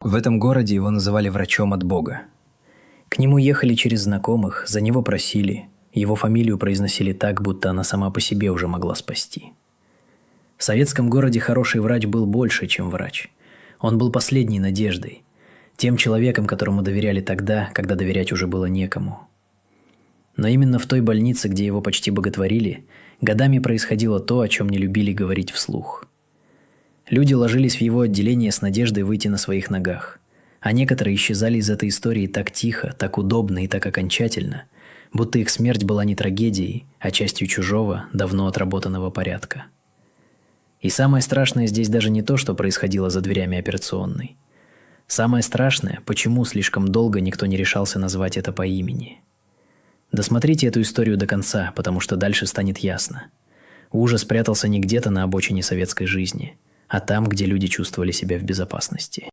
В этом городе его называли врачом от Бога. К нему ехали через знакомых, за него просили, его фамилию произносили так, будто она сама по себе уже могла спасти. В советском городе хороший врач был больше, чем врач. Он был последней надеждой, тем человеком, которому доверяли тогда, когда доверять уже было некому. Но именно в той больнице, где его почти боготворили, годами происходило то, о чем не любили говорить вслух. Люди ложились в его отделение с надеждой выйти на своих ногах, а некоторые исчезали из этой истории так тихо, так удобно и так окончательно, будто их смерть была не трагедией, а частью чужого, давно отработанного порядка. И самое страшное здесь даже не то, что происходило за дверями операционной. Самое страшное, почему слишком долго никто не решался назвать это по имени. Досмотрите эту историю до конца, потому что дальше станет ясно. Ужас прятался не где-то на обочине советской жизни, а там, где люди чувствовали себя в безопасности.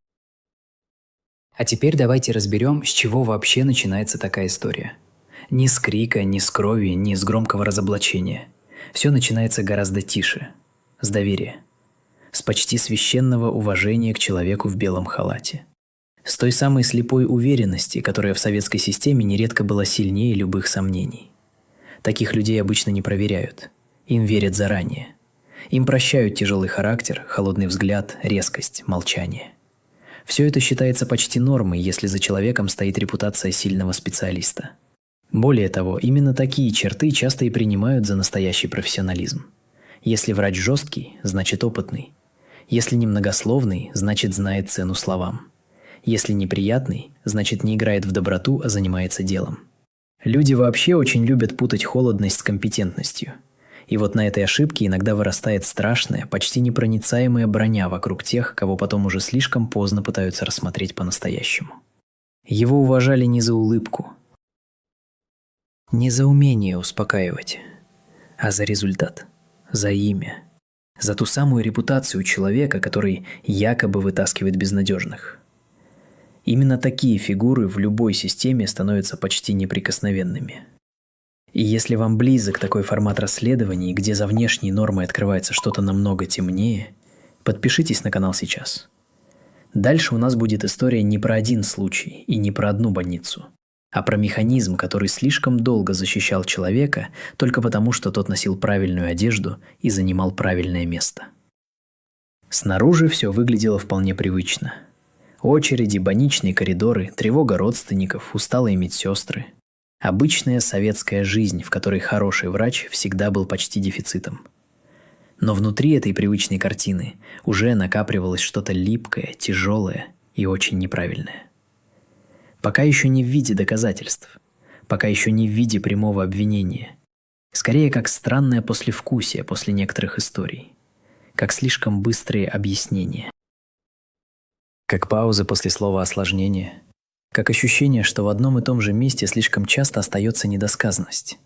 А теперь давайте разберем, с чего вообще начинается такая история. Ни с крика, ни с крови, ни с громкого разоблачения. Все начинается гораздо тише. С доверия. С почти священного уважения к человеку в белом халате. С той самой слепой уверенности, которая в советской системе нередко была сильнее любых сомнений. Таких людей обычно не проверяют. Им верят заранее. Им прощают тяжелый характер, холодный взгляд, резкость, молчание. Все это считается почти нормой, если за человеком стоит репутация сильного специалиста. Более того, именно такие черты часто и принимают за настоящий профессионализм. Если врач жесткий, значит опытный. Если немногословный, значит знает цену словам. Если неприятный, значит не играет в доброту, а занимается делом. Люди вообще очень любят путать холодность с компетентностью. И вот на этой ошибке иногда вырастает страшная, почти непроницаемая броня вокруг тех, кого потом уже слишком поздно пытаются рассмотреть по-настоящему. Его уважали не за улыбку, не за умение успокаивать, а за результат, за имя, за ту самую репутацию человека, который якобы вытаскивает безнадежных. Именно такие фигуры в любой системе становятся почти неприкосновенными. И если вам близок такой формат расследований, где за внешней нормой открывается что-то намного темнее, подпишитесь на канал сейчас. Дальше у нас будет история не про один случай и не про одну больницу, а про механизм, который слишком долго защищал человека только потому, что тот носил правильную одежду и занимал правильное место. Снаружи все выглядело вполне привычно. Очереди, больничные коридоры, тревога родственников, усталые медсестры. Обычная советская жизнь, в которой хороший врач всегда был почти дефицитом. Но внутри этой привычной картины уже накапливалось что-то липкое, тяжелое и очень неправильное. Пока еще не в виде доказательств, пока еще не в виде прямого обвинения. Скорее, как странное послевкусие после некоторых историй, как слишком быстрые объяснения. Как паузы после слова осложнения, как ощущение, что в одном и том же месте слишком часто остается недосказанность.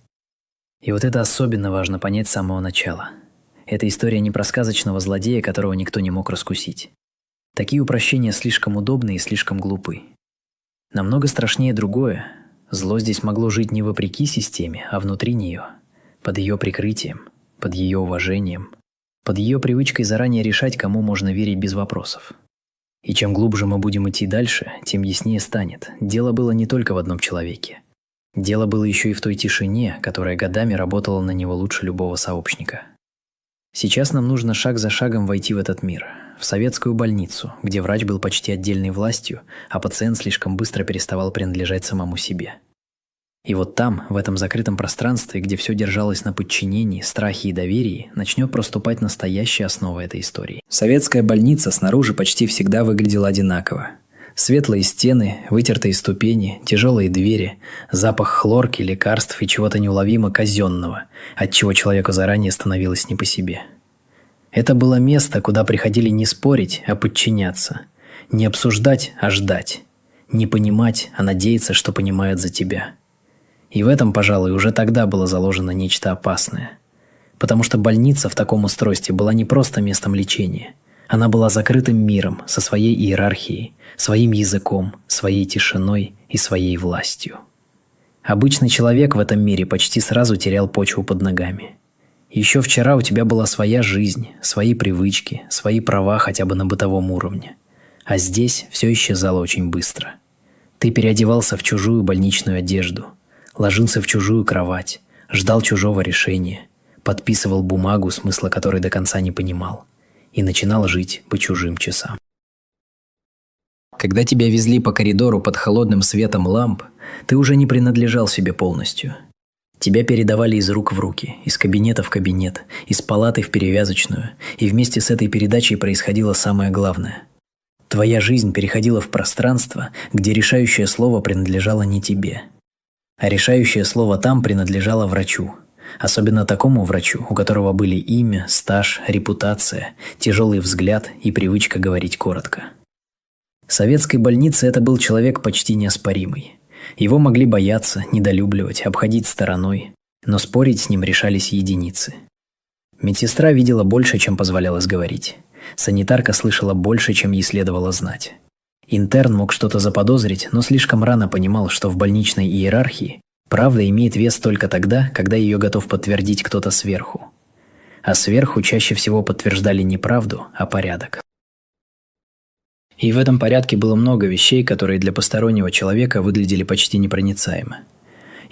И вот это особенно важно понять с самого начала. Это история не про сказочного злодея, которого никто не мог раскусить. Такие упрощения слишком удобны и слишком глупы. Намного страшнее другое. Зло здесь могло жить не вопреки системе, а внутри нее, под ее прикрытием, под ее уважением, под ее привычкой заранее решать, кому можно верить без вопросов. И чем глубже мы будем идти дальше, тем яснее станет. Дело было не только в одном человеке. Дело было еще и в той тишине, которая годами работала на него лучше любого сообщника. Сейчас нам нужно шаг за шагом войти в этот мир, в советскую больницу, где врач был почти отдельной властью, а пациент слишком быстро переставал принадлежать самому себе. И вот там, в этом закрытом пространстве, где все держалось на подчинении, страхе и доверии, начнет проступать настоящая основа этой истории. Советская больница снаружи почти всегда выглядела одинаково. Светлые стены, вытертые ступени, тяжелые двери, запах хлорки, лекарств и чего-то неуловимо казенного, отчего человеку заранее становилось не по себе. Это было место, куда приходили не спорить, а подчиняться, не обсуждать, а ждать, не понимать, а надеяться, что понимают за тебя. И в этом, пожалуй, уже тогда было заложено нечто опасное. Потому что больница в таком устройстве была не просто местом лечения. Она была закрытым миром со своей иерархией, своим языком, своей тишиной и своей властью. Обычный человек в этом мире почти сразу терял почву под ногами. Еще вчера у тебя была своя жизнь, свои привычки, свои права хотя бы на бытовом уровне. А здесь все исчезало очень быстро. Ты переодевался в чужую больничную одежду, ложился в чужую кровать, ждал чужого решения, подписывал бумагу, смысла которой до конца не понимал, и начинал жить по чужим часам. Когда тебя везли по коридору под холодным светом ламп, ты уже не принадлежал себе полностью. Тебя передавали из рук в руки, из кабинета в кабинет, из палаты в перевязочную, и вместе с этой передачей происходило самое главное. Твоя жизнь переходила в пространство, где решающее слово принадлежало не тебе. А решающее слово там принадлежало врачу. Особенно такому врачу, у которого были имя, стаж, репутация, тяжелый взгляд и привычка говорить коротко. В советской больнице это был человек почти неоспоримый. Его могли бояться, недолюбливать, обходить стороной, но спорить с ним решались единицы. Медсестра видела больше, чем позволялось говорить. Санитарка слышала больше, чем ей следовало знать. Интерн мог что-то заподозрить, но слишком рано понимал, что в больничной иерархии правда имеет вес только тогда, когда ее готов подтвердить кто-то сверху. А сверху чаще всего подтверждали не правду, а порядок. И в этом порядке было много вещей, которые для постороннего человека выглядели почти непроницаемо.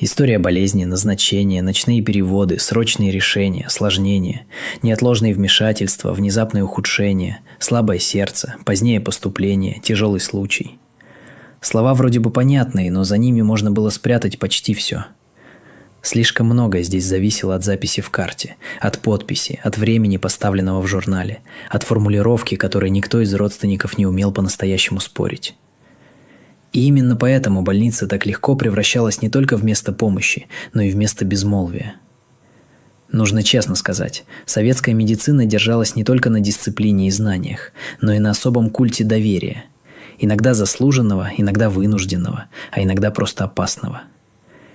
История болезни, назначения, ночные переводы, срочные решения, осложнения, неотложные вмешательства, внезапные ухудшения, слабое сердце, позднее поступление, тяжелый случай. Слова вроде бы понятные, но за ними можно было спрятать почти все. Слишком многое здесь зависело от записи в карте, от подписи, от времени, поставленного в журнале, от формулировки, которой никто из родственников не умел по-настоящему спорить. И именно поэтому больница так легко превращалась не только в место помощи, но и в место безмолвия. Нужно честно сказать, советская медицина держалась не только на дисциплине и знаниях, но и на особом культе доверия. Иногда заслуженного, иногда вынужденного, а иногда просто опасного.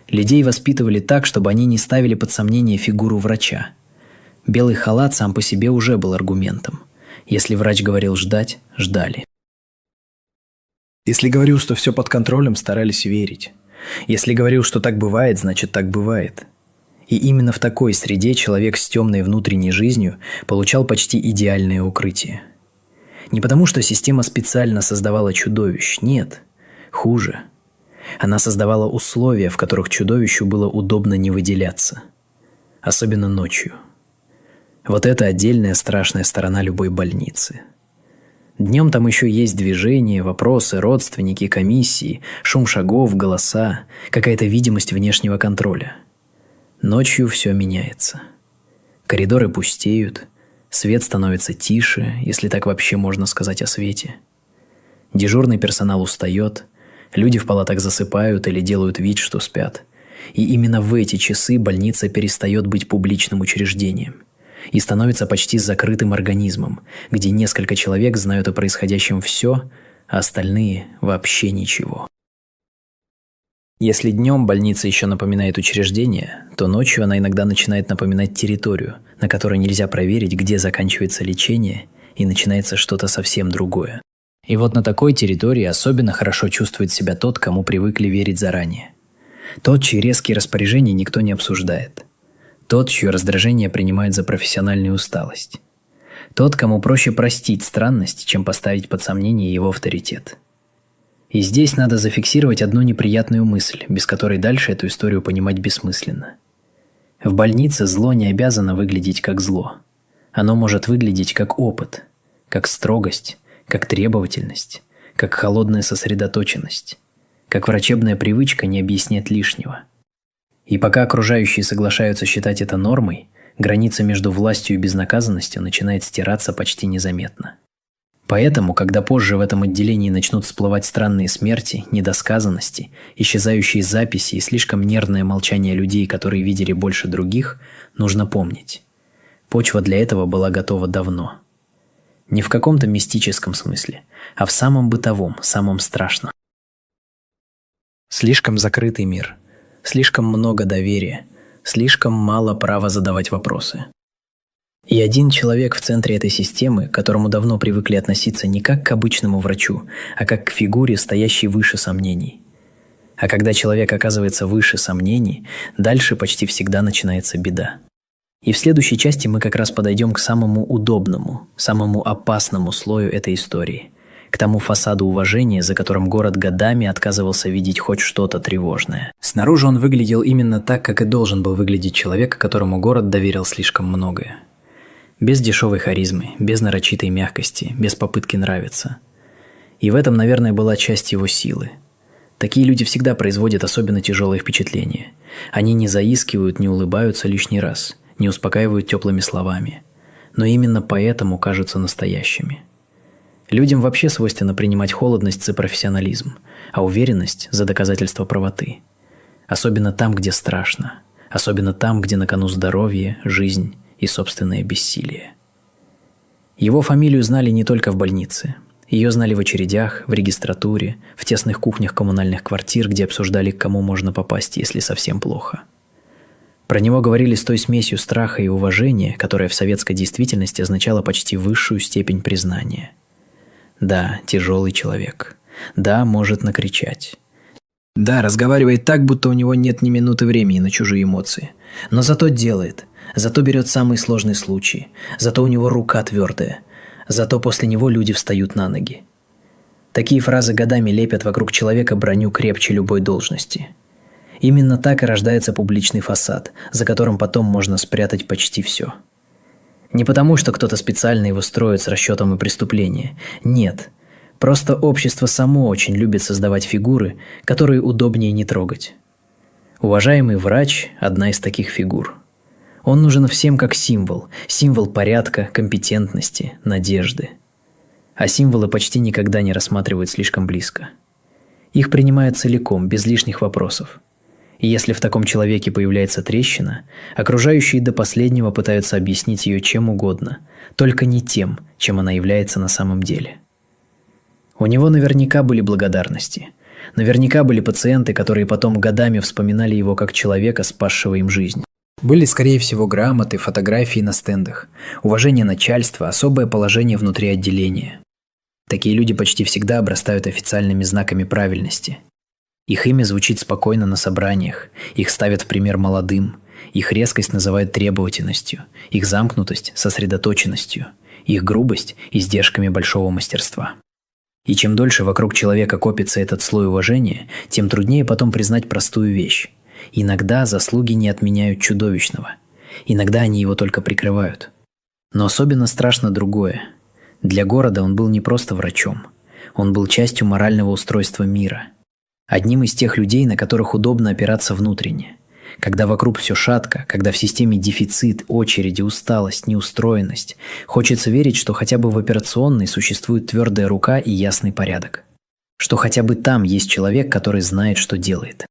Людей воспитывали так, чтобы они не ставили под сомнение фигуру врача. Белый халат сам по себе уже был аргументом. Если врач говорил ждать, ждали. Если говорил, что все под контролем, старались верить. Если говорил, что так бывает, значит так бывает. И именно в такой среде человек с темной внутренней жизнью получал почти идеальное укрытие. Не потому, что система специально создавала чудовищ, нет, хуже. Она создавала условия, в которых чудовищу было удобно не выделяться. Особенно ночью. Вот это отдельная страшная сторона любой больницы. Днем там еще есть движение, вопросы, родственники, комиссии, шум шагов, голоса, какая-то видимость внешнего контроля. Ночью все меняется. Коридоры пустеют, свет становится тише, если так вообще можно сказать о свете. Дежурный персонал устает, люди в палатах засыпают или делают вид, что спят. И именно в эти часы больница перестает быть публичным учреждением и становится почти закрытым организмом, где несколько человек знают о происходящем все, а остальные вообще ничего. Если днем больница еще напоминает учреждение, то ночью она иногда начинает напоминать территорию, на которой нельзя проверить, где заканчивается лечение и начинается что-то совсем другое. И вот на такой территории особенно хорошо чувствует себя тот, кому привыкли верить заранее. Тот, чьи резкие распоряжения никто не обсуждает. Тот, чье раздражение принимают за профессиональную усталость. Тот, кому проще простить странность, чем поставить под сомнение его авторитет. И здесь надо зафиксировать одну неприятную мысль, без которой дальше эту историю понимать бессмысленно. В больнице зло не обязано выглядеть как зло. Оно может выглядеть как опыт, как строгость, как требовательность, как холодная сосредоточенность, как врачебная привычка не объяснять лишнего. И пока окружающие соглашаются считать это нормой, граница между властью и безнаказанностью начинает стираться почти незаметно. Поэтому, когда позже в этом отделении начнут всплывать странные смерти, недосказанности, исчезающие записи и слишком нервное молчание людей, которые видели больше других, нужно помнить. Почва для этого была готова давно. Не в каком-то мистическом смысле, а в самом бытовом, самом страшном. Слишком закрытый мир. Слишком много доверия, слишком мало права задавать вопросы. И один человек в центре этой системы, к которому давно привыкли относиться не как к обычному врачу, а как к фигуре, стоящей выше сомнений. А когда человек оказывается выше сомнений, дальше почти всегда начинается беда. И в следующей части мы как раз подойдем к самому удобному, самому опасному слою этой истории, к тому фасаду уважения, за которым город годами отказывался видеть хоть что-то тревожное. Снаружи он выглядел именно так, как и должен был выглядеть человек, которому город доверил слишком многое. Без дешевой харизмы, без нарочитой мягкости, без попытки нравиться. И в этом, наверное, была часть его силы. Такие люди всегда производят особенно тяжелые впечатления. Они не заискивают, не улыбаются лишний раз, не успокаивают теплыми словами. Но именно поэтому кажутся настоящими. Людям вообще свойственно принимать холодность за профессионализм, а уверенность за доказательство правоты. Особенно там, где страшно. Особенно там, где на кону здоровье, жизнь и собственное бессилие. Его фамилию знали не только в больнице. Ее знали в очередях, в регистратуре, в тесных кухнях коммунальных квартир, где обсуждали, к кому можно попасть, если совсем плохо. Про него говорили с той смесью страха и уважения, которая в советской действительности означала почти высшую степень признания. Да, тяжелый человек. Да, может накричать. Да, разговаривает так, будто у него нет ни минуты времени на чужие эмоции. Но зато делает. Зато берет самые сложные случаи. Зато у него рука твердая. Зато после него люди встают на ноги. Такие фразы годами лепят вокруг человека броню крепче любой должности. Именно так и рождается публичный фасад, за которым потом можно спрятать почти все. Не потому, что кто-то специально его строит с расчетом и преступления. Нет. Просто общество само очень любит создавать фигуры, которые удобнее не трогать. Уважаемый врач – одна из таких фигур. Он нужен всем как символ. Символ порядка, компетентности, надежды. А символы почти никогда не рассматривают слишком близко. Их принимают целиком, без лишних вопросов. И если в таком человеке появляется трещина, окружающие до последнего пытаются объяснить ее чем угодно, только не тем, чем она является на самом деле. У него наверняка были благодарности. Наверняка были пациенты, которые потом годами вспоминали его как человека, спасшего им жизнь. Были, скорее всего, грамоты, фотографии на стендах, уважение начальства, особое положение внутри отделения. Такие люди почти всегда обрастают официальными знаками правильности. Их имя звучит спокойно на собраниях, их ставят в пример молодым, их резкость называют требовательностью, их замкнутость – сосредоточенностью, их грубость – издержками большого мастерства. И чем дольше вокруг человека копится этот слой уважения, тем труднее потом признать простую вещь. Иногда заслуги не отменяют чудовищного, иногда они его только прикрывают. Но особенно страшно другое. Для города он был не просто врачом, он был частью морального устройства мира. Одним из тех людей, на которых удобно опираться внутренне. Когда вокруг все шатко, когда в системе дефицит, очереди, усталость, неустроенность, хочется верить, что хотя бы в операционной существует твердая рука и ясный порядок. Что хотя бы там есть человек, который знает, что делает.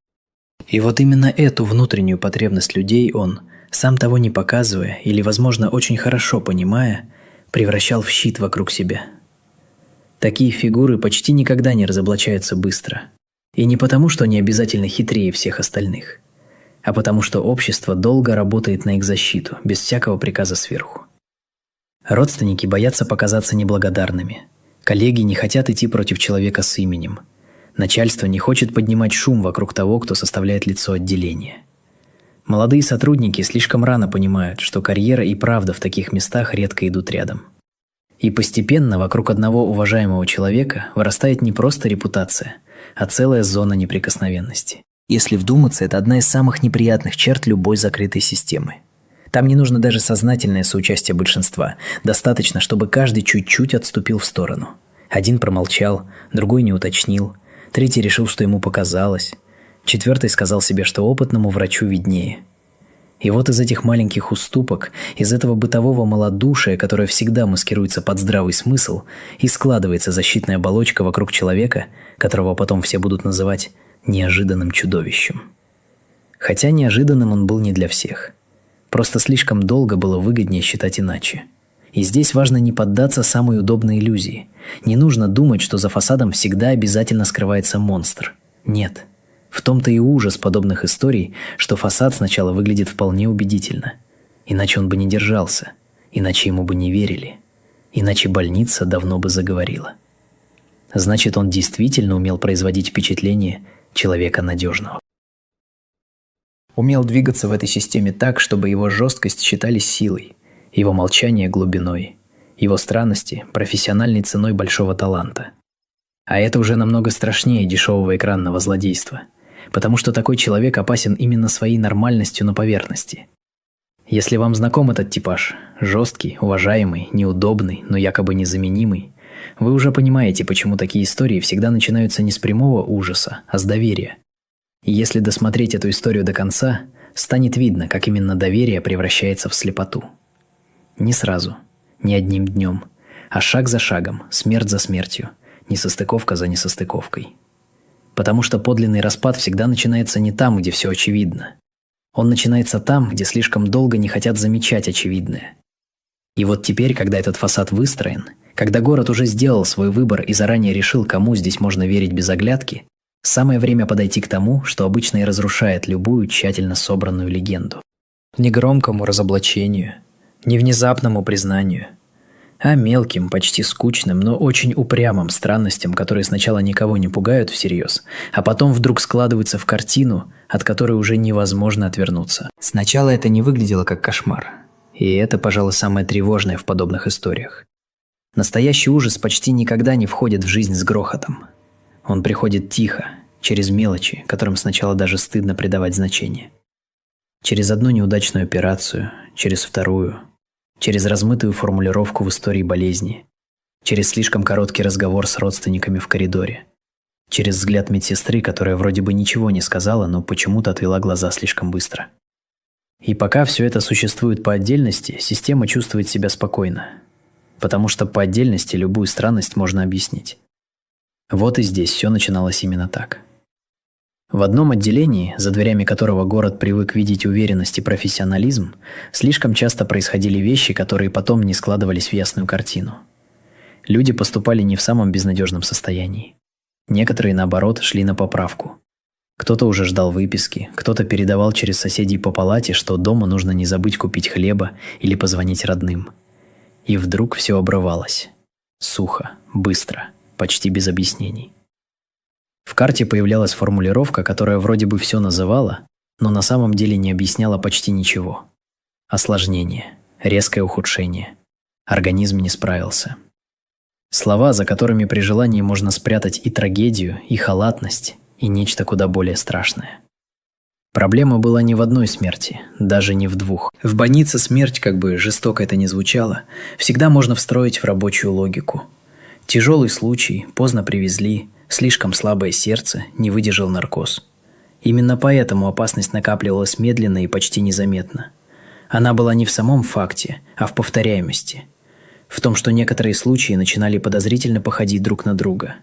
И вот именно эту внутреннюю потребность людей он, сам того не показывая или, возможно, очень хорошо понимая, превращал в щит вокруг себя. Такие фигуры почти никогда не разоблачаются быстро. И не потому, что они обязательно хитрее всех остальных, а потому что общество долго работает на их защиту, без всякого приказа сверху. Родственники боятся показаться неблагодарными. Коллеги не хотят идти против человека с именем. Начальство не хочет поднимать шум вокруг того, кто составляет лицо отделения. Молодые сотрудники слишком рано понимают, что карьера и правда в таких местах редко идут рядом. И постепенно вокруг одного уважаемого человека вырастает не просто репутация, а целая зона неприкосновенности. Если вдуматься, это одна из самых неприятных черт любой закрытой системы. Там не нужно даже сознательное соучастие большинства. Достаточно, чтобы каждый чуть-чуть отступил в сторону. Один промолчал, другой не уточнил, третий решил, что ему показалось, четвертый сказал себе, что опытному врачу виднее. И вот из этих маленьких уступок, из этого бытового малодушия, которое всегда маскируется под здравый смысл, и складывается защитная оболочка вокруг человека, которого потом все будут называть неожиданным чудовищем. Хотя неожиданным он был не для всех. Просто слишком долго было выгоднее считать иначе. И здесь важно не поддаться самой удобной иллюзии. Не нужно думать, что за фасадом всегда обязательно скрывается монстр. Нет. В том-то и ужас подобных историй, что фасад сначала выглядит вполне убедительно. Иначе он бы не держался, иначе ему бы не верили, иначе больница давно бы заговорила. Значит, он действительно умел производить впечатление человека надежного. Умел двигаться в этой системе так, чтобы его жесткость считались силой, его молчание – глубиной, его странности – профессиональной ценой большого таланта. А это уже намного страшнее дешевого экранного злодейства, потому что такой человек опасен именно своей нормальностью на поверхности. Если вам знаком этот типаж – жесткий, уважаемый, неудобный, но якобы незаменимый – вы уже понимаете, почему такие истории всегда начинаются не с прямого ужаса, а с доверия. И если досмотреть эту историю до конца, станет видно, как именно доверие превращается в слепоту. Не сразу, не одним днем, а шаг за шагом, смерть за смертью, несостыковка за несостыковкой. Потому что подлинный распад всегда начинается не там, где все очевидно. Он начинается там, где слишком долго не хотят замечать очевидное. И вот теперь, когда этот фасад выстроен, когда город уже сделал свой выбор и заранее решил, кому здесь можно верить без оглядки, самое время подойти к тому, что обычно и разрушает любую тщательно собранную легенду. Не громкому разоблачению, не внезапному признанию, а мелким, почти скучным, но очень упрямым странностям, которые сначала никого не пугают всерьез, а потом вдруг складываются в картину, от которой уже невозможно отвернуться. Сначала это не выглядело как кошмар. И это, пожалуй, самое тревожное в подобных историях. Настоящий ужас почти никогда не входит в жизнь с грохотом. Он приходит тихо, через мелочи, которым сначала даже стыдно придавать значение. Через одну неудачную операцию, через вторую, через размытую формулировку в истории болезни, через слишком короткий разговор с родственниками в коридоре, через взгляд медсестры, которая вроде бы ничего не сказала, но почему-то отвела глаза слишком быстро. И пока все это существует по отдельности, система чувствует себя спокойно, потому что по отдельности любую странность можно объяснить. Вот и здесь все начиналось именно так. В одном отделении, за дверями которого город привык видеть уверенность и профессионализм, слишком часто происходили вещи, которые потом не складывались в ясную картину. Люди поступали не в самом безнадежном состоянии. Некоторые, наоборот, шли на поправку. Кто-то уже ждал выписки, кто-то передавал через соседей по палате, что дома нужно не забыть купить хлеба или позвонить родным. И вдруг все обрывалось. Сухо, быстро, почти без объяснений. В карте появлялась формулировка, которая вроде бы все называла, но на самом деле не объясняла почти ничего. Осложнение, резкое ухудшение. Организм не справился. Слова, за которыми при желании можно спрятать и трагедию, и халатность, и нечто куда более страшное. Проблема была не в одной смерти, даже не в двух. В больнице смерть, как бы жестоко это ни звучало, всегда можно встроить в рабочую логику. Тяжелый случай, поздно привезли, слишком слабое сердце, не выдержал наркоз. Именно поэтому опасность накапливалась медленно и почти незаметно. Она была не в самом факте, а в повторяемости. В том, что некоторые случаи начинали подозрительно походить друг на друга.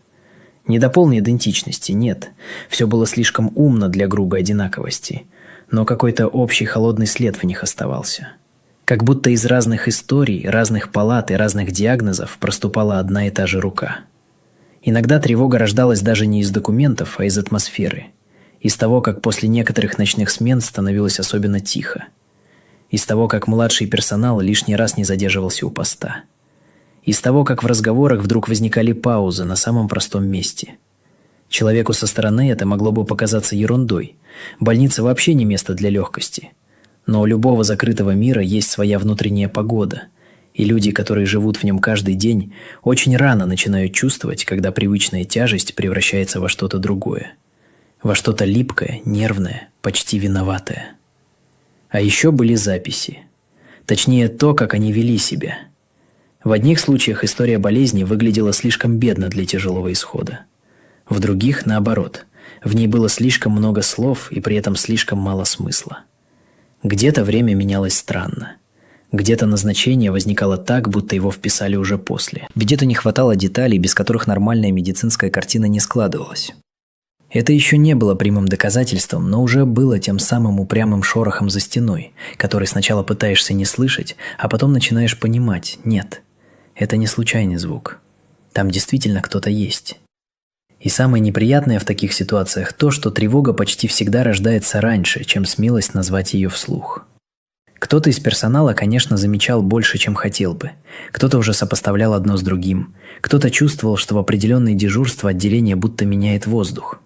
Не до полной идентичности, нет. Все было слишком умно для грубой одинаковости. Но какой-то общий холодный след в них оставался. Как будто из разных историй, разных палат и разных диагнозов проступала одна и та же рука. Иногда тревога рождалась даже не из документов, а из атмосферы. Из того, как после некоторых ночных смен становилось особенно тихо. Из того, как младший персонал лишний раз не задерживался у поста. Из того, как в разговорах вдруг возникали паузы на самом простом месте. Человеку со стороны это могло бы показаться ерундой. Больница вообще не место для легкости. Но у любого закрытого мира есть своя внутренняя погода. И люди, которые живут в нем каждый день, очень рано начинают чувствовать, когда привычная тяжесть превращается во что-то другое. Во что-то липкое, нервное, почти виноватое. А еще были записи. Точнее, то, как они вели себя. В одних случаях история болезни выглядела слишком бедно для тяжелого исхода. В других, наоборот, в ней было слишком много слов и при этом слишком мало смысла. Где-то время менялось странно. Где-то назначение возникало так, будто его вписали уже после. Где-то не хватало деталей, без которых нормальная медицинская картина не складывалась. Это еще не было прямым доказательством, но уже было тем самым упрямым шорохом за стеной, который сначала пытаешься не слышать, а потом начинаешь понимать – нет, это не случайный звук. Там действительно кто-то есть. И самое неприятное в таких ситуациях то, что тревога почти всегда рождается раньше, чем смелость назвать ее вслух. Кто-то из персонала, конечно, замечал больше, чем хотел бы. Кто-то уже сопоставлял одно с другим. Кто-то чувствовал, что в определенные дежурства отделение будто меняет воздух.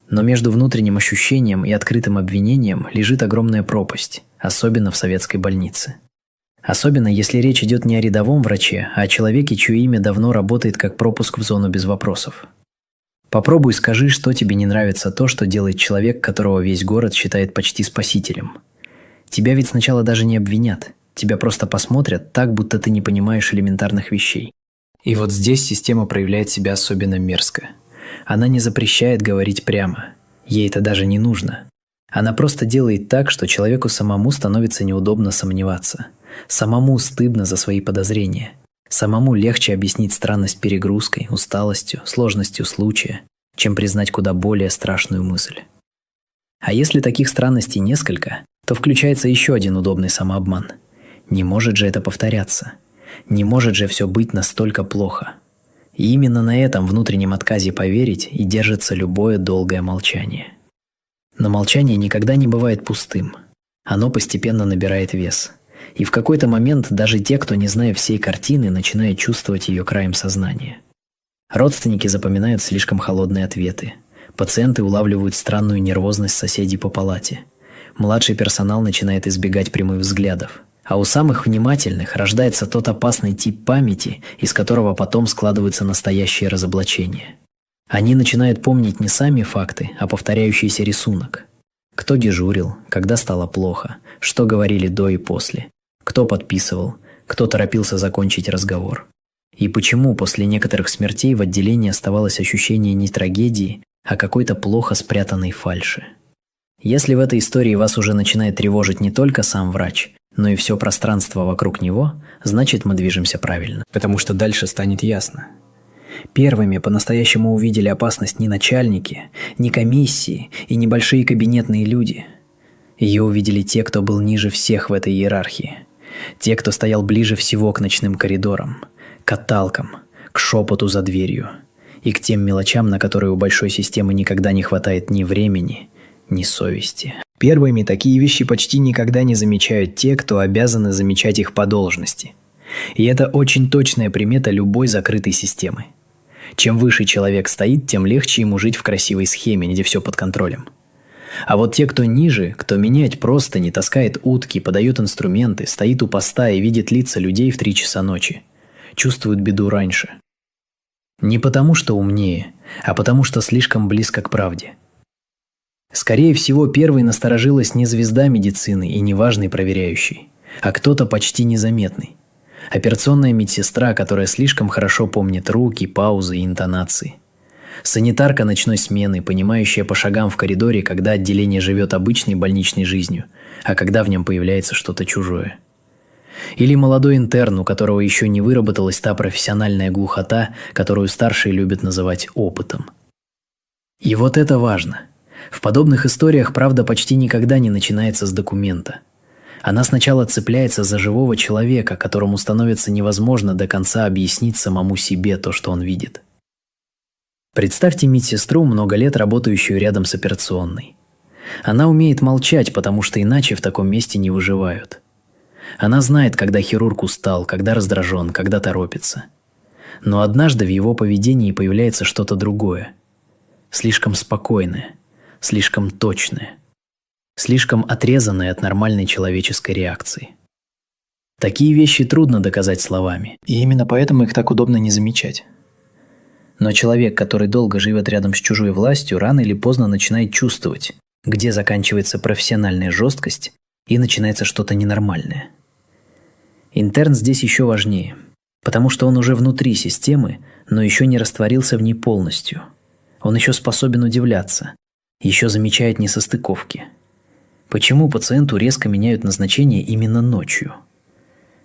Но между внутренним ощущением и открытым обвинением лежит огромная пропасть, особенно в советской больнице. Особенно, если речь идет не о рядовом враче, а о человеке, чье имя давно работает как пропуск в зону без вопросов. Попробуй скажи, что тебе не нравится то, что делает человек, которого весь город считает почти спасителем. Тебя ведь сначала даже не обвинят. Тебя просто посмотрят так, будто ты не понимаешь элементарных вещей. И вот здесь система проявляет себя особенно мерзко. Она не запрещает говорить прямо. Ей это даже не нужно. Она просто делает так, что человеку самому становится неудобно сомневаться. Самому стыдно за свои подозрения. Самому легче объяснить странность перегрузкой, усталостью, сложностью случая, чем признать куда более страшную мысль. А если таких странностей несколько, то включается еще один удобный самообман. Не может же это повторяться. Не может же все быть настолько плохо. И именно на этом внутреннем отказе поверить и держится любое долгое молчание. Но молчание никогда не бывает пустым. Оно постепенно набирает вес. И в какой-то момент даже те, кто не зная всей картины, начинают чувствовать ее краем сознания. Родственники запоминают слишком холодные ответы. Пациенты улавливают странную нервозность соседей по палате. Младший персонал начинает избегать прямых взглядов. А у самых внимательных рождается тот опасный тип памяти, из которого потом складываются настоящие разоблачения. Они начинают помнить не сами факты, а повторяющийся рисунок. Кто дежурил, когда стало плохо, что говорили до и после, кто подписывал, кто торопился закончить разговор. И почему после некоторых смертей в отделении оставалось ощущение не трагедии, а какой-то плохо спрятанной фальши. Если в этой истории вас уже начинает тревожить не только сам врач, но и все пространство вокруг него, значит, мы движемся правильно. Потому что дальше станет ясно. Первыми по-настоящему увидели опасность не начальники, не комиссии и небольшие кабинетные люди. Ее увидели те, кто был ниже всех в этой иерархии. Те, кто стоял ближе всего к ночным коридорам, к каталкам, к шепоту за дверью и к тем мелочам, на которые у большой системы никогда не хватает ни времени, ни совести. Первыми такие вещи почти никогда не замечают те, кто обязаны замечать их по должности. И это очень точная примета любой закрытой системы. Чем выше человек стоит, тем легче ему жить в красивой схеме, где все под контролем. А вот те, кто ниже, кто меняет простыни, таскает утки, подает инструменты, стоит у поста и видит лица людей в 3 часа ночи, чувствуют беду раньше. Не потому, что умнее, а потому, что слишком близко к правде. Скорее всего, первой насторожилась не звезда медицины и не важный проверяющий, а кто-то почти незаметный. Операционная медсестра, которая слишком хорошо помнит руки, паузы и интонации. Санитарка ночной смены, понимающая по шагам в коридоре, когда отделение живет обычной больничной жизнью, а когда в нем появляется что-то чужое. Или молодой интерн, у которого еще не выработалась та профессиональная глухота, которую старшие любят называть опытом. И вот это важно. В подобных историях правда почти никогда не начинается с документа. Она сначала цепляется за живого человека, которому становится невозможно до конца объяснить самому себе то, что он видит. Представьте медсестру, много лет работающую рядом с операционной. Она умеет молчать, потому что иначе в таком месте не выживают. Она знает, когда хирург устал, когда раздражен, когда торопится. Но однажды в его поведении появляется что-то другое. Слишком спокойное, слишком точное, слишком отрезанное от нормальной человеческой реакции. Такие вещи трудно доказать словами, и именно поэтому их так удобно не замечать. Но человек, который долго живет рядом с чужой властью, рано или поздно начинает чувствовать, где заканчивается профессиональная жесткость и начинается что-то ненормальное. Интерн здесь еще важнее, потому что он уже внутри системы, но еще не растворился в ней полностью. Он еще способен удивляться, еще замечает несостыковки. Почему пациенту резко меняют назначение именно ночью?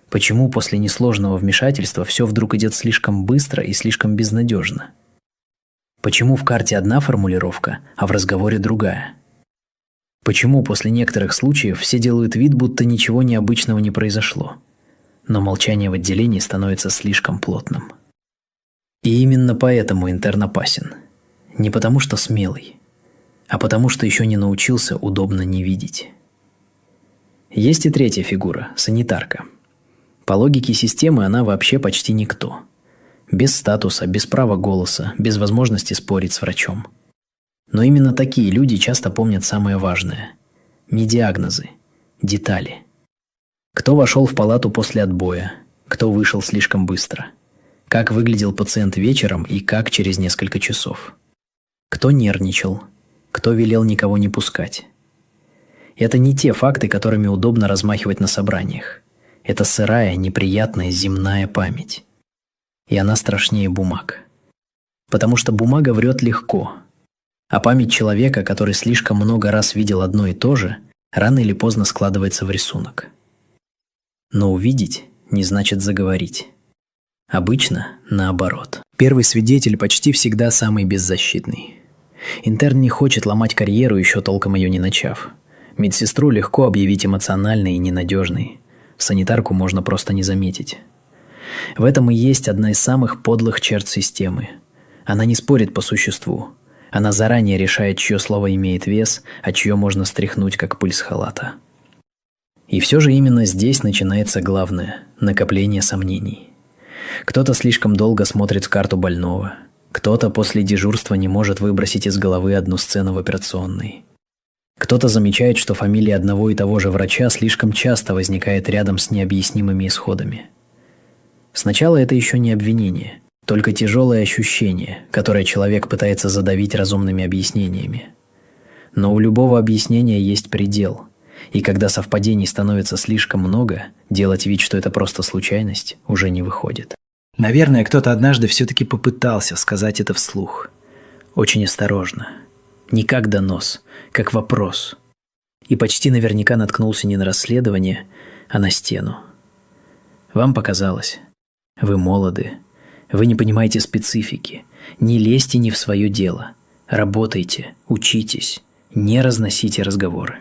Почему после несложного вмешательства все вдруг идет слишком быстро и слишком безнадежно? Почему в карте одна формулировка, а в разговоре другая? Почему после некоторых случаев все делают вид, будто ничего необычного не произошло, но молчание в отделении становится слишком плотным? И именно поэтому интерн опасен. Не потому что смелый, а потому что еще не научился удобно не видеть. Есть и третья фигура – санитарка. По логике системы она вообще почти никто. Без статуса, без права голоса, без возможности спорить с врачом. Но именно такие люди часто помнят самое важное – не диагнозы, детали. Кто вошел в палату после отбоя, кто вышел слишком быстро, как выглядел пациент вечером и как через несколько часов. кто нервничал, кто велел никого не пускать. Это не те факты, которыми удобно размахивать на собраниях. Это сырая, неприятная земная память. И она страшнее бумаг. Потому что бумага врет легко, а память человека, который слишком много раз видел одно и то же, рано или поздно складывается в рисунок. Но увидеть не значит заговорить. Обычно наоборот. Первый свидетель почти всегда самый беззащитный. Интерн не хочет ломать карьеру, еще толком ее не начав. Медсестру легко объявить эмоциональной и ненадежной. Санитарку можно просто не заметить. В этом и есть одна из самых подлых черт системы. Она не спорит по существу. Она заранее решает, чье слово имеет вес, а чье можно стряхнуть, как пыль с халата. И все же именно здесь начинается главное – накопление сомнений. Кто-то слишком долго смотрит в карту больного. Кто-то после дежурства не может выбросить из головы одну сцену в операционной. Кто-то замечает, что фамилия одного и того же врача слишком часто возникает рядом с необъяснимыми исходами. Сначала это еще не обвинение, только тяжелое ощущение, которое человек пытается задавить разумными объяснениями. Но у любого объяснения есть предел, и когда совпадений становится слишком много, делать вид, что это просто случайность, уже не выходит. Наверное, кто-то однажды все-таки попытался сказать это вслух. Очень осторожно. Не как донос, как вопрос. И почти наверняка наткнулся не на расследование, а на стену. Вам показалось. Вы молоды. Вы не понимаете специфики. Не лезьте не в свое дело. Работайте, учитесь, не разносите разговоры.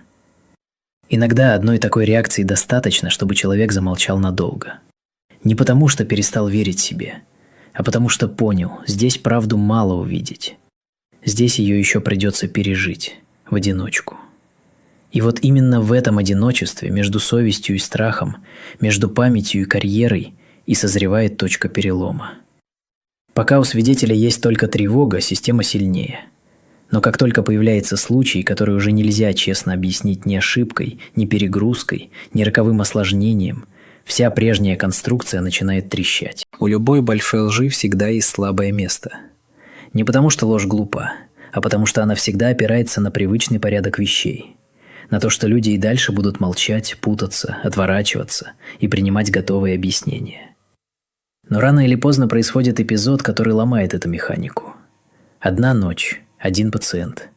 Иногда одной такой реакции достаточно, чтобы человек замолчал надолго. Не потому, что перестал верить себе, а потому что понял, здесь правду мало увидеть. Здесь ее еще придется пережить в одиночку. И вот именно в этом одиночестве, между совестью и страхом, между памятью и карьерой, и созревает точка перелома. Пока у свидетеля есть только тревога, система сильнее. Но как только появляется случай, который уже нельзя честно объяснить ни ошибкой, ни перегрузкой, ни роковым осложнением, вся прежняя конструкция начинает трещать. У любой большой лжи всегда есть слабое место. Не потому что ложь глупа, а потому что она всегда опирается на привычный порядок вещей. На то, что люди и дальше будут молчать, путаться, отворачиваться и принимать готовые объяснения. Но рано или поздно происходит эпизод, который ломает эту механику. Одна ночь, один пациент.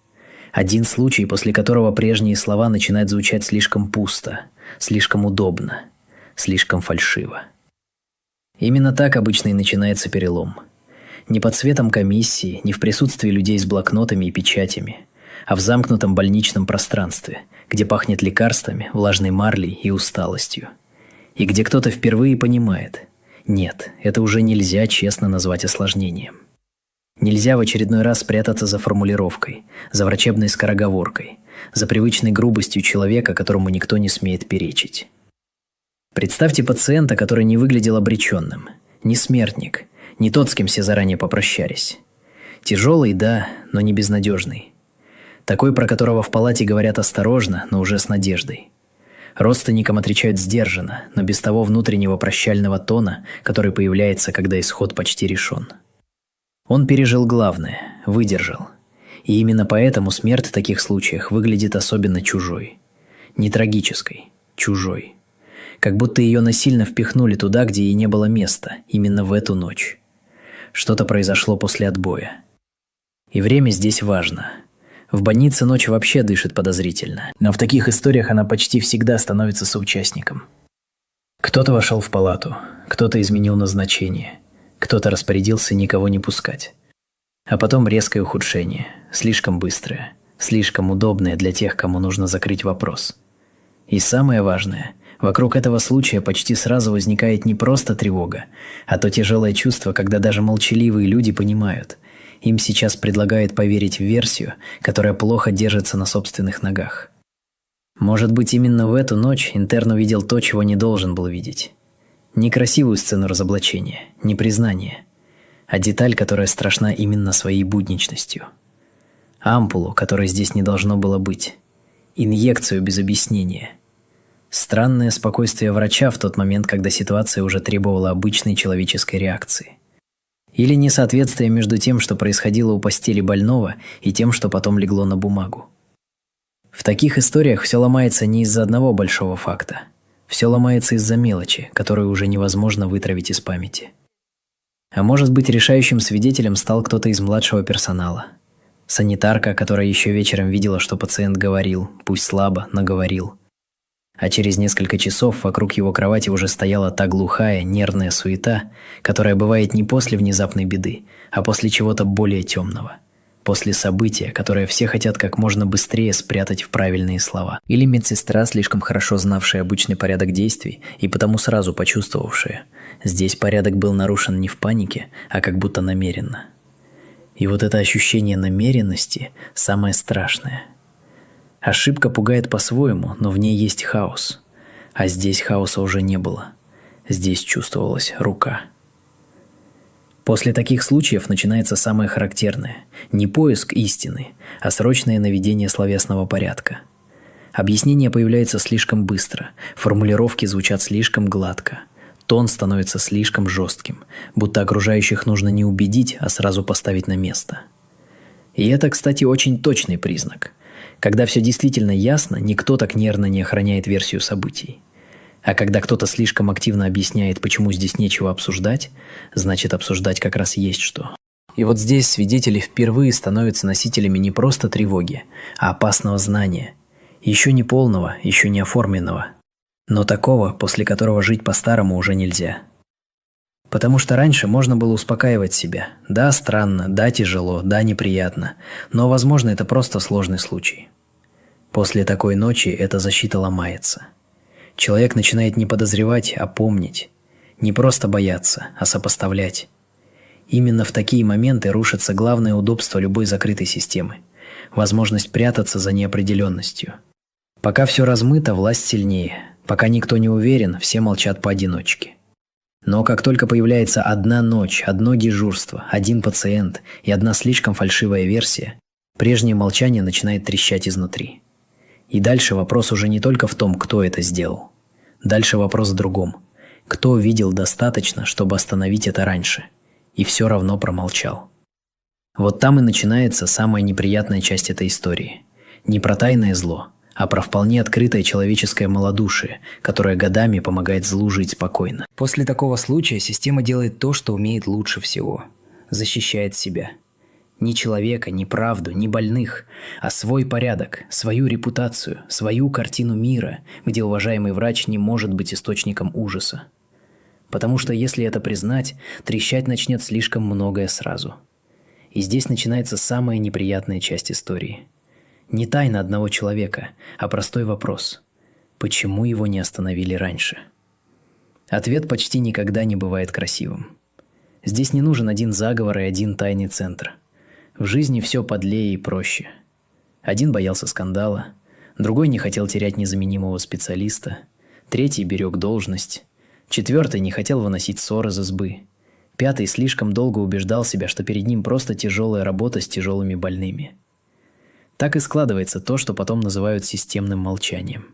Один случай, после которого прежние слова начинают звучать слишком пусто, слишком удобно, слишком фальшиво. Именно так обычно и начинается перелом. Не под светом комиссии, не в присутствии людей с блокнотами и печатями, а в замкнутом больничном пространстве, где пахнет лекарствами, влажной марлей и усталостью. И где кто-то впервые понимает – нет, это уже нельзя честно назвать осложнением. Нельзя в очередной раз спрятаться за формулировкой, за врачебной скороговоркой, за привычной грубостью человека, которому никто не смеет перечить. Представьте пациента, который не выглядел обреченным, не смертник, не тот, с кем все заранее попрощались. Тяжелый, да, но не безнадежный. Такой, про которого в палате говорят осторожно, но уже с надеждой. Родственникам отвечают сдержанно, но без того внутреннего прощального тона, который появляется, когда исход почти решен. Он пережил главное, выдержал. И именно поэтому смерть в таких случаях выглядит особенно чужой. Не трагической, чужой. Как будто ее насильно впихнули туда, где ей не было места, именно в эту ночь. Что-то произошло после отбоя. И время здесь важно. В больнице ночь вообще дышит подозрительно, но в таких историях она почти всегда становится соучастником. Кто-то вошел в палату, кто-то изменил назначение, кто-то распорядился никого не пускать. А потом резкое ухудшение, слишком быстрое, слишком удобное для тех, кому нужно закрыть вопрос. И самое важное, вокруг этого случая почти сразу возникает не просто тревога, а то тяжелое чувство, когда даже молчаливые люди понимают – им сейчас предлагают поверить в версию, которая плохо держится на собственных ногах. Может быть, именно в эту ночь интерн увидел то, чего не должен был видеть. Не красивую сцену разоблачения, не признание, а деталь, которая страшна именно своей будничностью. Ампулу, которой здесь не должно было быть. Инъекцию без объяснения. Странное спокойствие врача в тот момент, когда ситуация уже требовала обычной человеческой реакции. Или несоответствие между тем, что происходило у постели больного, и тем, что потом легло на бумагу. В таких историях все ломается не из-за одного большого факта. Все ломается из-за мелочи, которую уже невозможно вытравить из памяти. А может быть, решающим свидетелем стал кто-то из младшего персонала. Санитарка, которая еще вечером видела, что пациент говорил, пусть слабо, но говорил. А через несколько часов вокруг его кровати уже стояла та глухая, нервная суета, которая бывает не после внезапной беды, а после чего-то более темного. После события, которое все хотят как можно быстрее спрятать в правильные слова. Или медсестра, слишком хорошо знавшая обычный порядок действий и потому сразу почувствовавшая. Здесь порядок был нарушен не в панике, а как будто намеренно. И вот это ощущение намеренности самое страшное. Ошибка пугает по-своему, но в ней есть хаос. А здесь хаоса уже не было. Здесь чувствовалась рука. После таких случаев начинается самое характерное – не поиск истины, а срочное наведение словесного порядка. Объяснение появляется слишком быстро, формулировки звучат слишком гладко, тон становится слишком жестким, будто окружающих нужно не убедить, а сразу поставить на место. И это, кстати, очень точный признак. Когда все действительно ясно, никто так нервно не охраняет версию событий. А когда кто-то слишком активно объясняет, почему здесь нечего обсуждать, значит обсуждать как раз есть что. И вот здесь свидетели впервые становятся носителями не просто тревоги, а опасного знания. Еще не полного, еще не оформленного. Но такого, после которого жить по-старому уже нельзя. Потому что раньше можно было успокаивать себя. Да, странно, да, тяжело, да, неприятно. Но, возможно, это просто сложный случай. После такой ночи эта защита ломается. Человек начинает не подозревать, а помнить. Не просто бояться, а сопоставлять. Именно в такие моменты рушится главное удобство любой закрытой системы – возможность прятаться за неопределенностью. Пока все размыто, власть сильнее. Пока никто не уверен, все молчат поодиночке. Но как только появляется одна ночь, одно дежурство, один пациент и одна слишком фальшивая версия, прежнее молчание начинает трещать изнутри. И дальше вопрос уже не только в том, кто это сделал. Дальше вопрос в другом. Кто видел достаточно, чтобы остановить это раньше, и все равно промолчал. Вот там и начинается самая неприятная часть этой истории. Не про тайное зло, а про вполне открытое человеческое малодушие, которое годами помогает злу жить спокойно. После такого случая система делает то, что умеет лучше всего. Защищает себя. Ни человека, ни правду, ни больных, а свой порядок, свою репутацию, свою картину мира, где уважаемый врач не может быть источником ужаса. Потому что если это признать, трещать начнет слишком многое сразу. И здесь начинается самая неприятная часть истории. Не тайна одного человека, а простой вопрос. Почему его не остановили раньше? Ответ почти никогда не бывает красивым. Здесь не нужен один заговор и один тайный центр. В жизни все подлее и проще. Один боялся скандала, другой не хотел терять незаменимого специалиста, третий берег должность, четвертый не хотел выносить ссор из избы, пятый слишком долго убеждал себя, что перед ним просто тяжелая работа с тяжелыми больными. Так и складывается то, что потом называют системным молчанием.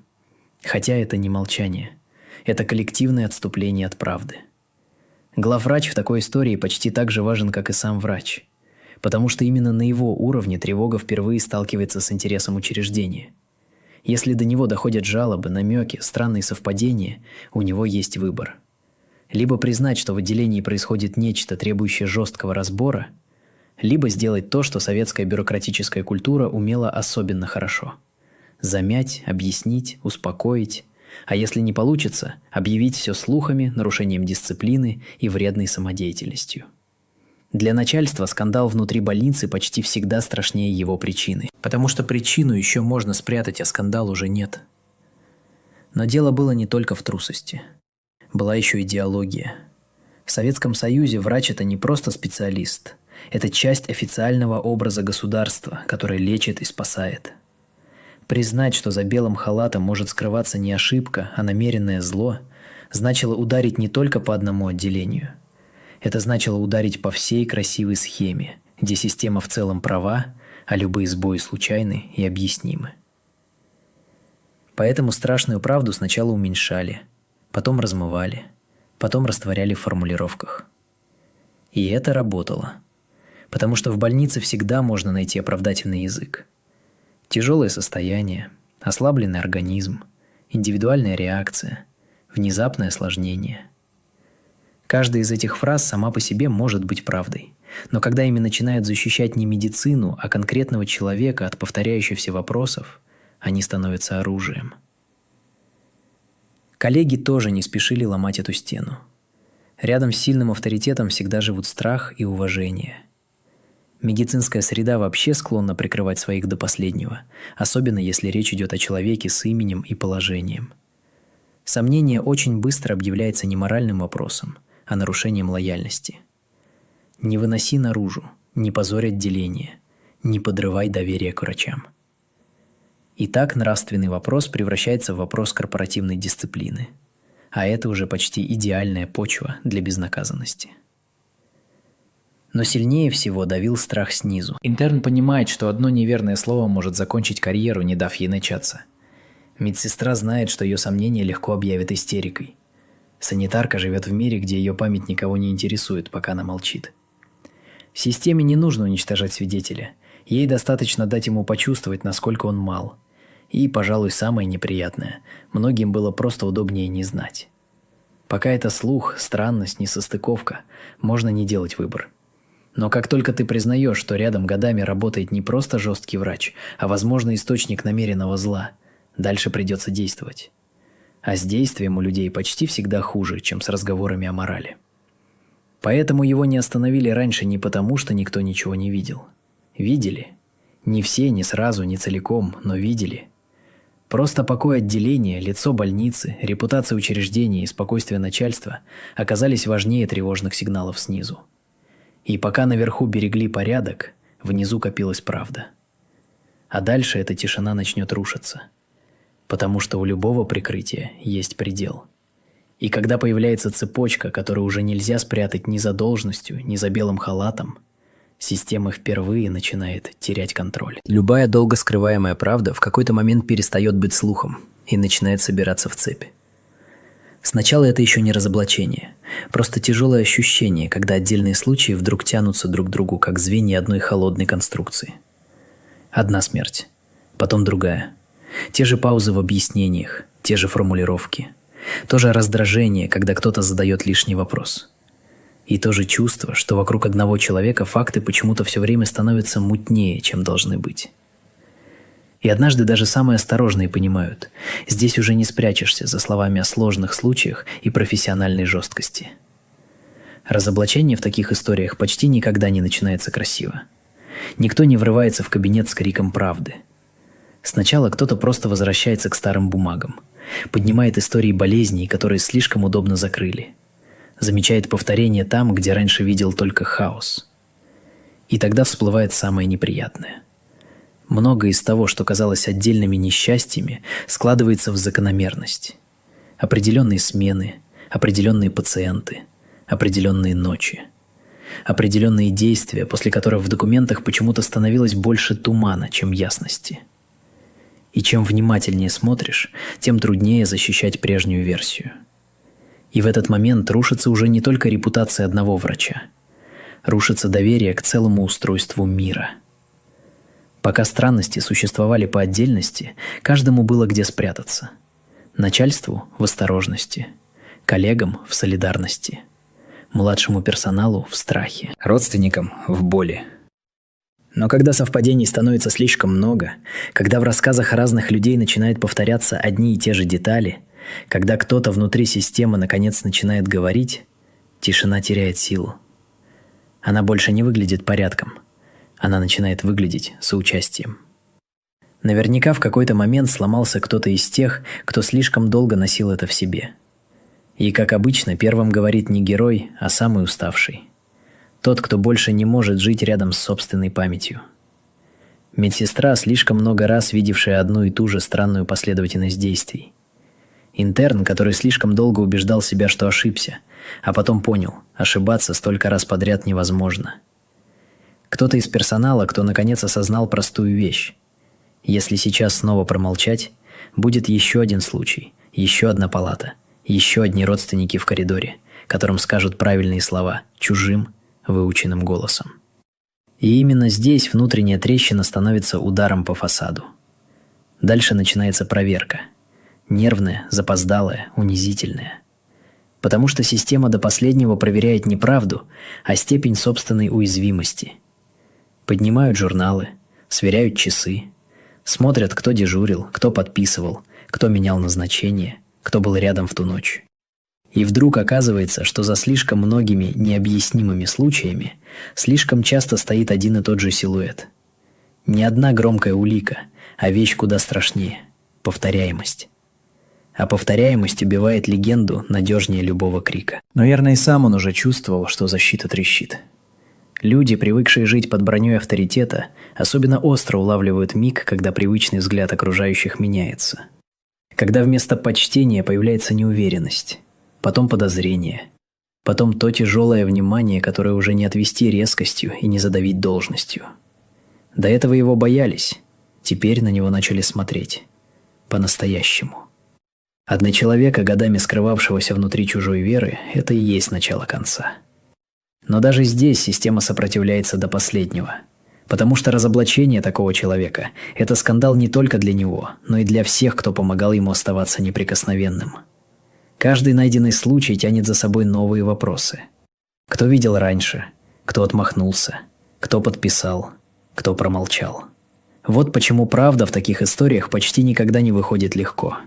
Хотя это не молчание, это коллективное отступление от правды. Главврач в такой истории почти так же важен, как и сам врач. Потому что именно на его уровне тревога впервые сталкивается с интересом учреждения. Если до него доходят жалобы, намеки, странные совпадения, у него есть выбор. Либо признать, что в отделении происходит нечто, требующее жесткого разбора, либо сделать то, что советская бюрократическая культура умела особенно хорошо. Замять, объяснить, успокоить, а если не получится, объявить все слухами, нарушением дисциплины и вредной самодеятельностью. Для начальства скандал внутри больницы почти всегда страшнее его причины. Потому что причину еще можно спрятать, а скандал уже нет. Но дело было не только в трусости. Была еще идеология. В Советском Союзе врач – это не просто специалист. Это часть официального образа государства, который лечит и спасает. Признать, что за белым халатом может скрываться не ошибка, а намеренное зло, значило ударить не только по одному отделению. Это значило ударить по всей красивой схеме, где система в целом права, а любые сбои случайны и объяснимы. Поэтому страшную правду сначала уменьшали, потом размывали, потом растворяли в формулировках. И это работало. Потому что в больнице всегда можно найти оправдательный язык. Тяжелое состояние, ослабленный организм, индивидуальная реакция, внезапное осложнение. Каждая из этих фраз сама по себе может быть правдой. Но когда ими начинают защищать не медицину, а конкретного человека от повторяющихся вопросов, они становятся оружием. Коллеги тоже не спешили ломать эту стену. Рядом с сильным авторитетом всегда живут страх и уважение. Медицинская среда вообще склонна прикрывать своих до последнего, особенно если речь идет о человеке с именем и положением. Сомнение очень быстро объявляется не моральным вопросом, а нарушением лояльности. Не выноси наружу, не позорь отделение, не подрывай доверие к врачам. И так нравственный вопрос превращается в вопрос корпоративной дисциплины. А это уже почти идеальная почва для безнаказанности. Но сильнее всего давил страх снизу. Интерн понимает, что одно неверное слово может закончить карьеру, не дав ей начаться. Медсестра знает, что ее сомнения легко объявят истерикой. Санитарка живет в мире, где ее память никого не интересует, пока она молчит. Системе не нужно уничтожать свидетеля. Ей достаточно дать ему почувствовать, насколько он мал. И, пожалуй, самое неприятное – многим было просто удобнее не знать. Пока это слух, странность, несостыковка, можно не делать выбор. Но как только ты признаешь, что рядом годами работает не просто жесткий врач, а, возможно, источник намеренного зла, дальше придется действовать. А с действием у людей почти всегда хуже, чем с разговорами о морали. Поэтому его не остановили раньше не потому, что никто ничего не видел. Видели. Не все, не сразу, не целиком, но видели. Просто покой отделения, лицо больницы, репутация учреждения и спокойствие начальства оказались важнее тревожных сигналов снизу. И пока наверху берегли порядок, внизу копилась правда. А дальше эта тишина начнет рушиться. Потому что у любого прикрытия есть предел. И когда появляется цепочка, которую уже нельзя спрятать ни за должностью, ни за белым халатом, система впервые начинает терять контроль. Любая долго скрываемая правда в какой-то момент перестает быть слухом и начинает собираться в цепь. Сначала это еще не разоблачение, просто тяжелое ощущение, когда отдельные случаи вдруг тянутся друг к другу, как звенья одной холодной конструкции. Одна смерть, потом другая. Те же паузы в объяснениях, те же формулировки. То же раздражение, когда кто-то задает лишний вопрос. И то же чувство, что вокруг одного человека факты почему-то все время становятся мутнее, чем должны быть. И однажды даже самые осторожные понимают, здесь уже не спрячешься за словами о сложных случаях и профессиональной жесткости. Разоблачение в таких историях почти никогда не начинается красиво. Никто не врывается в кабинет с криком правды. Сначала кто-то просто возвращается к старым бумагам, поднимает истории болезней, которые слишком удобно закрыли, замечает повторение там, где раньше видел только хаос. И тогда всплывает самое неприятное. Многое из того, что казалось отдельными несчастьями, складывается в закономерность. Определенные смены, определенные пациенты, определенные ночи. Определенные действия, после которых в документах почему-то становилось больше тумана, чем ясности. И чем внимательнее смотришь, тем труднее защищать прежнюю версию. И в этот момент рушится уже не только репутация одного врача. Рушится доверие к целому устройству мира. Пока странности существовали по отдельности, каждому было где спрятаться. Начальству – в осторожности, коллегам – в солидарности, младшему персоналу – в страхе, родственникам – в боли. Но когда совпадений становится слишком много, когда в рассказах разных людей начинают повторяться одни и те же детали, когда кто-то внутри системы наконец начинает говорить, тишина теряет силу. Она больше не выглядит порядком. Она начинает выглядеть соучастием. Наверняка в какой-то момент сломался кто-то из тех, кто слишком долго носил это в себе. И, как обычно, первым говорит не герой, а самый уставший. Тот, кто больше не может жить рядом с собственной памятью. Медсестра, слишком много раз видевшая одну и ту же странную последовательность действий. Интерн, который слишком долго убеждал себя, что ошибся, а потом понял, ошибаться столько раз подряд невозможно. Кто-то из персонала, кто наконец осознал простую вещь. Если сейчас снова промолчать, будет еще один случай, еще одна палата, еще одни родственники в коридоре, которым скажут правильные слова, чужим, выученным голосом. И именно здесь внутренняя трещина становится ударом по фасаду. Дальше начинается проверка. Нервная, запоздалая, унизительная. Потому что система до последнего проверяет не правду, а степень собственной уязвимости. Поднимают журналы, сверяют часы, смотрят, кто дежурил, кто подписывал, кто менял назначение, кто был рядом в ту ночь. И вдруг оказывается, что за слишком многими необъяснимыми случаями слишком часто стоит один и тот же силуэт. Не одна громкая улика, а вещь куда страшнее – повторяемость. А повторяемость убивает легенду надежнее любого крика. Наверное, и сам он уже чувствовал, что защита трещит. Люди, привыкшие жить под броней авторитета, особенно остро улавливают миг, когда привычный взгляд окружающих меняется. Когда вместо почтения появляется неуверенность, потом подозрение, потом то тяжелое внимание, которое уже не отвести резкостью и не задавить должностью. До этого его боялись, теперь на него начали смотреть. По-настоящему. А для человека, годами скрывавшегося внутри чужой веры, это и есть начало конца. Но даже здесь система сопротивляется до последнего. Потому что разоблачение такого человека – это скандал не только для него, но и для всех, кто помогал ему оставаться неприкосновенным. Каждый найденный случай тянет за собой новые вопросы. Кто видел раньше? Кто отмахнулся? Кто подписал? Кто промолчал? Вот почему правда в таких историях почти никогда не выходит легко.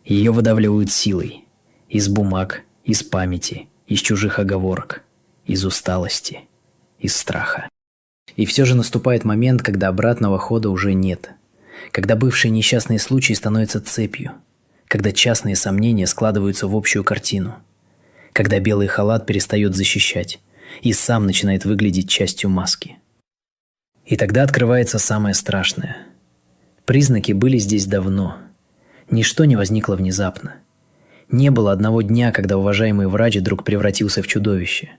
Ее выдавливают силой. Из бумаг, из памяти, из чужих оговорок, из усталости, из страха. И все же наступает момент, когда обратного хода уже нет. Когда бывшие несчастные случаи становятся цепью. Когда частные сомнения складываются в общую картину. Когда белый халат перестает защищать и сам начинает выглядеть частью маски. И тогда открывается самое страшное. Признаки были здесь давно. Ничто не возникло внезапно. Не было одного дня, когда уважаемый врач вдруг превратился в чудовище.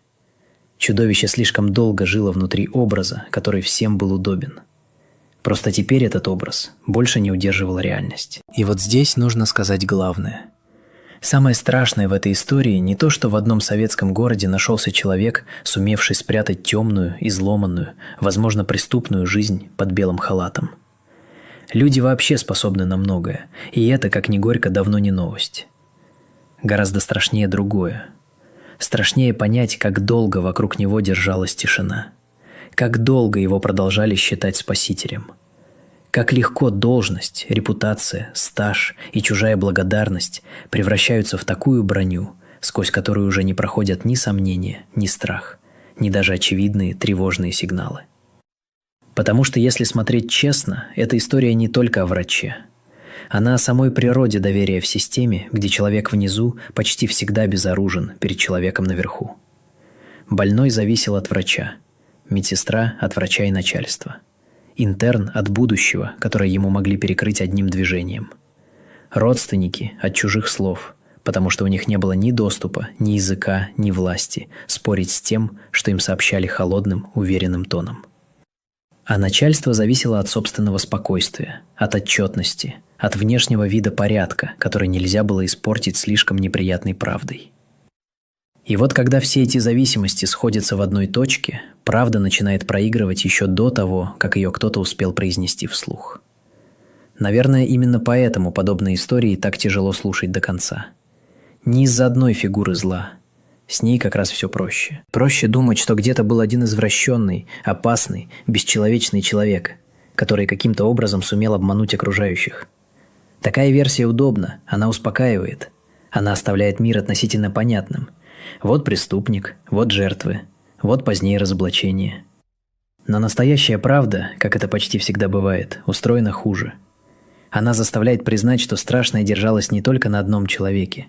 Чудовище слишком долго жило внутри образа, который всем был удобен. Просто теперь этот образ больше не удерживал реальность. И вот здесь нужно сказать главное. Самое страшное в этой истории не то, что в одном советском городе нашелся человек, сумевший спрятать темную, изломанную, возможно, преступную жизнь под белым халатом. Люди вообще способны на многое, и это, как ни горько, давно не новость. Гораздо страшнее другое. Страшнее понять, как долго вокруг него держалась тишина. Как долго его продолжали считать спасителем. Как легко должность, репутация, стаж и чужая благодарность превращаются в такую броню, сквозь которую уже не проходят ни сомнения, ни страх, ни даже очевидные тревожные сигналы. Потому что, если смотреть честно, эта история не только о враче. Она о самой природе доверия в системе, где человек внизу почти всегда безоружен перед человеком наверху. Больной зависел от врача, медсестра от врача и начальства, интерн от будущего, которое ему могли перекрыть одним движением, родственники от чужих слов, потому что у них не было ни доступа, ни языка, ни власти спорить с тем, что им сообщали холодным, уверенным тоном. А начальство зависело от собственного спокойствия, от отчетности, от внешнего вида порядка, который нельзя было испортить слишком неприятной правдой. И вот когда все эти зависимости сходятся в одной точке, правда начинает проигрывать еще до того, как ее кто-то успел произнести вслух. Наверное, именно поэтому подобные истории так тяжело слушать до конца. Не из-за одной фигуры зла. С ней как раз все проще. Проще думать, что где-то был один извращенный, опасный, бесчеловечный человек, который каким-то образом сумел обмануть окружающих. Такая версия удобна, она успокаивает. Она оставляет мир относительно понятным. Вот преступник, вот жертвы, вот позднее разоблачение. Но настоящая правда, как это почти всегда бывает, устроена хуже. Она заставляет признать, что страшное держалось не только на одном человеке.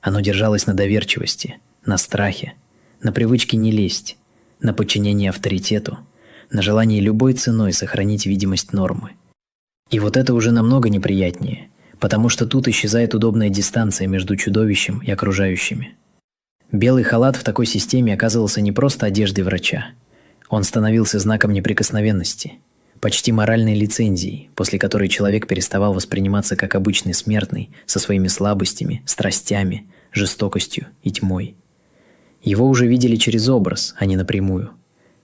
Оно держалось на доверчивости, на страхе, на привычке не лезть, на подчинении авторитету, на желании любой ценой сохранить видимость нормы. И вот это уже намного неприятнее, потому что тут исчезает удобная дистанция между чудовищем и окружающими. Белый халат в такой системе оказывался не просто одеждой врача. Он становился знаком неприкосновенности, почти моральной лицензией, после которой человек переставал восприниматься как обычный смертный со своими слабостями, страстями, жестокостью и тьмой. Его уже видели через образ, а не напрямую,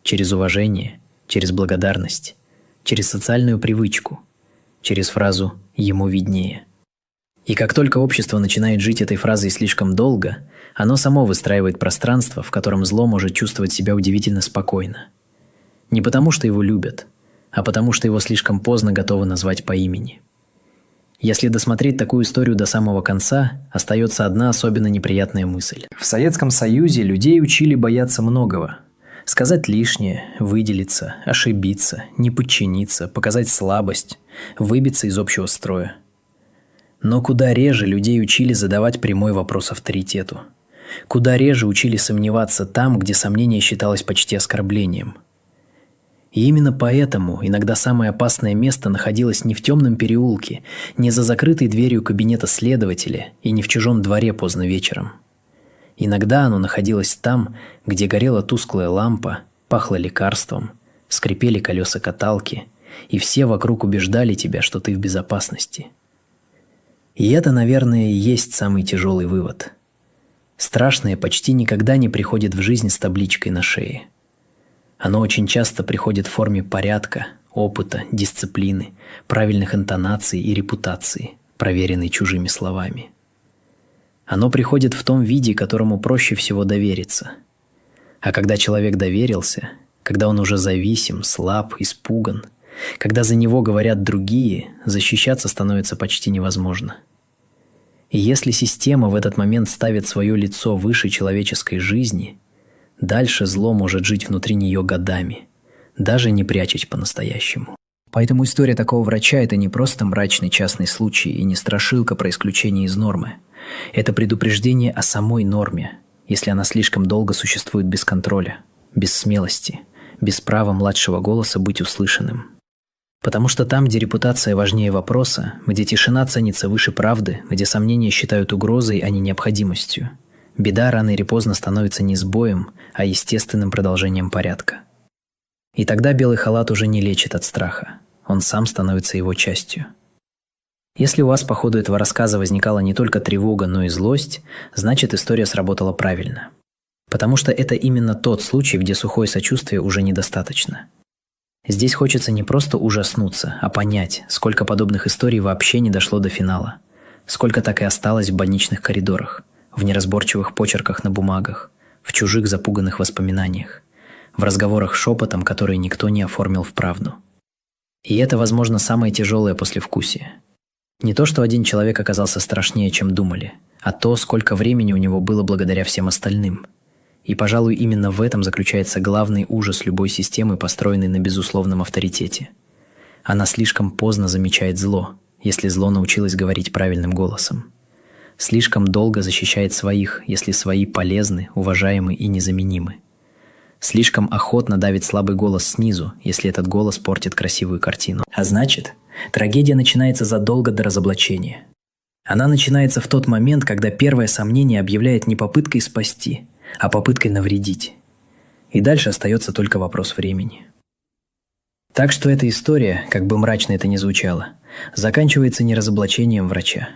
через уважение, через благодарность, через социальную привычку, через фразу «ему виднее». И как только общество начинает жить этой фразой слишком долго, оно само выстраивает пространство, в котором зло может чувствовать себя удивительно спокойно. Не потому, что его любят, а потому, что его слишком поздно готовы назвать по имени. Если досмотреть такую историю до самого конца, остается одна особенно неприятная мысль. В Советском Союзе людей учили бояться многого. Сказать лишнее, выделиться, ошибиться, не подчиниться, показать слабость, выбиться из общего строя. Но куда реже людей учили задавать прямой вопрос авторитету. Куда реже учили сомневаться там, где сомнение считалось почти оскорблением. И именно поэтому иногда самое опасное место находилось не в темном переулке, не за закрытой дверью кабинета следователя и не в чужом дворе поздно вечером. Иногда оно находилось там, где горела тусклая лампа, пахло лекарством, скрипели колеса каталки, и все вокруг убеждали тебя, что ты в безопасности. И это, наверное, и есть самый тяжелый вывод. Страшное почти никогда не приходит в жизнь с табличкой на шее. Оно очень часто приходит в форме порядка, опыта, дисциплины, правильных интонаций и репутации, проверенной чужими словами. Оно приходит в том виде, которому проще всего довериться. А когда человек доверился, когда он уже зависим, слаб, испуган, когда за него говорят другие, защищаться становится почти невозможно. И если система в этот момент ставит свое лицо выше человеческой жизни, дальше зло может жить внутри нее годами, даже не прячась по-настоящему. Поэтому история такого врача – это не просто мрачный частный случай и не страшилка про исключение из нормы. Это предупреждение о самой норме, если она слишком долго существует без контроля, без смелости, без права младшего голоса быть услышанным. Потому что там, где репутация важнее вопроса, где тишина ценится выше правды, где сомнения считают угрозой, а не необходимостью, беда рано или поздно становится не сбоем, а естественным продолжением порядка. И тогда белый халат уже не лечит от страха, он сам становится его частью. Если у вас по ходу этого рассказа возникала не только тревога, но и злость, значит история сработала правильно. Потому что это именно тот случай, где сухое сочувствие уже недостаточно. Здесь хочется не просто ужаснуться, а понять, сколько подобных историй вообще не дошло до финала, сколько так и осталось в больничных коридорах, в неразборчивых почерках на бумагах, в чужих запуганных воспоминаниях, в разговорах шепотом, которые никто не оформил в правду. И это, возможно, самое тяжелое послевкусие. Не то, что один человек оказался страшнее, чем думали, а то, сколько времени у него было благодаря всем остальным. И, пожалуй, именно в этом заключается главный ужас любой системы, построенной на безусловном авторитете. Она слишком поздно замечает зло, если зло научилось говорить правильным голосом. Слишком долго защищает своих, если свои полезны, уважаемы и незаменимы. Слишком охотно давит слабый голос снизу, если этот голос портит красивую картину. А значит, трагедия начинается задолго до разоблачения. Она начинается в тот момент, когда первое сомнение объявляет не попыткой спасти, а попыткой навредить. И дальше остается только вопрос времени. Так что эта история, как бы мрачно это ни звучало, заканчивается не разоблачением врача.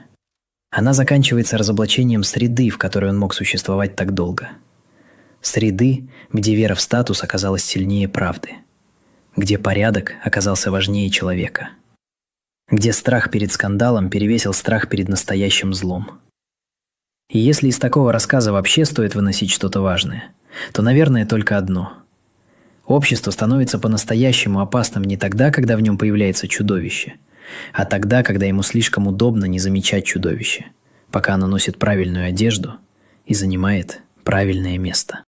Она заканчивается разоблачением среды, в которой он мог существовать так долго. Среды, где вера в статус оказалась сильнее правды. Где порядок оказался важнее человека. Где страх перед скандалом перевесил страх перед настоящим злом. И если из такого рассказа вообще стоит выносить что-то важное, то, наверное, только одно. Общество становится по-настоящему опасным не тогда, когда в нем появляется чудовище, а тогда, когда ему слишком удобно не замечать чудовище, пока оно носит правильную одежду и занимает правильное место.